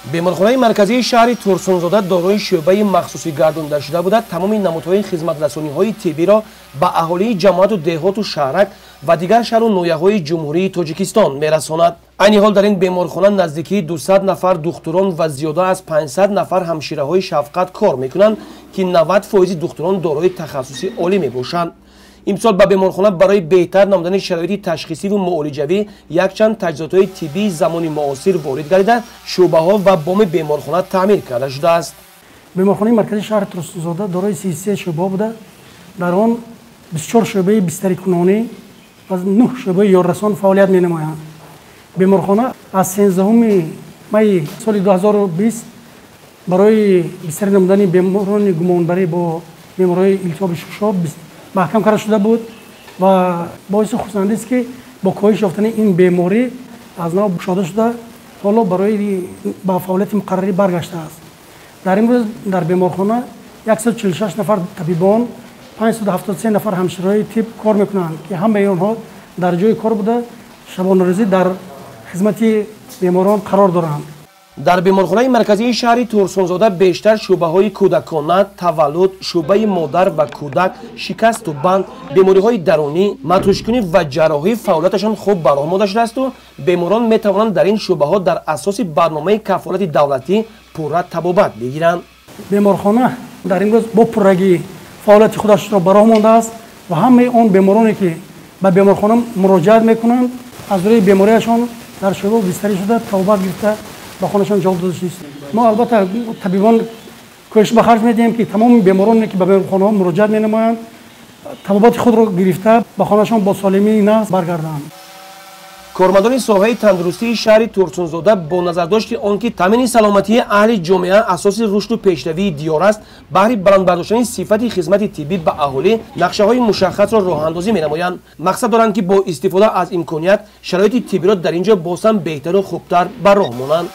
بیمارخانه مرکزی شهر ترسونزاده دارای شعبه مخصوصی گردانده شده بوده. تمام نمودهای خدمت‌رسانی‌های طبی را به اهالی جماعت و دهات و شهرک و دیگر شهر و نویه‌های جمهوری تاجیکستان می‌رساند. عین حال در این بیمارخانه نزدیکی 200 نفر دکتران و زیاده از 500 نفر همشیره‌های شفقت کار می‌کنند که 90% دکتران دارای تخصصی عالی می‌باشند. امسال به بیمارخانه برای بهتر نمودن شرایط تشخیصی و معالجوی یکچند تجهیزات‌های طبی زمان معاصر وارد گردیده شعبه‌ها و بام بیمارخانه تعمیر کرده شده است. بیمارخانه مرکزی شهر ترسونزاده دارای 33 شعبه بوده. در آن 24 شعبه بستری کنانی و 9 شعبه یاررسان فعالیت می‌نمایند. بیمارخانه از 13 می سال 2020 برای بستری نمودن بیماران گمانبری با بیماری التهاب ششاب محکم کرده شده بود و باعث خرسندی است که با کاهش یافتن این بیماری از نو گشاده شده حالا برای با فعالیت مقرری برگشته است. در این روز در بیمارخانه 146 نفر طبیبان 573 نفر همشیرهای طب کار میکنند که همه آنها در جای کار بوده شبانه‌روزی در خدمت بیماران قرار دارند. در بیمارخانه مرکزی شهر ترسونزاده بیشتر شعبه‌های کودکانه، تولد، شعبه مادر و کودک، شکست و بند، بیماری‌های درونی، متروشکنی و جراحی فعالیتشان خوب برآمده شده است و بیماران می‌توانند در این شعبه‌ها در اساس برنامه کفالت دولتی پورا طبابت بگیرند. بیمارخانه در این روز با پررگی فعالیت خودش را برآمده است و همه آن بیمارانی که به بیمارخانه مراجعت می‌کنند از روی بیماریشان در شعبه بستری شده طبابت گرفته با خودشان جواب داده است. ما البته طبیبان کوشش به خرج میدیم که تمام بیمارانی که به بیمارخانه ها مراجعت می‌نمایند طبابت خود را گرفته به خودشان با سالمی نفس برگردند. کارمندان ساحه تندرستی شهر ترسونزاده با نظرداشت آنکه تامین سلامتی اهل جامعه اساس رشد و پیشروی دیار است، بهر بلند برداشتن صفت خدمت طبی به اهالی نقشه‌های مشخص را راه‌اندازی می‌نمایند. مقصد دارند که با استفاده از امکانیت شرایط طبی را در اینجا بازم بهتر و خوبتر به راه مانند.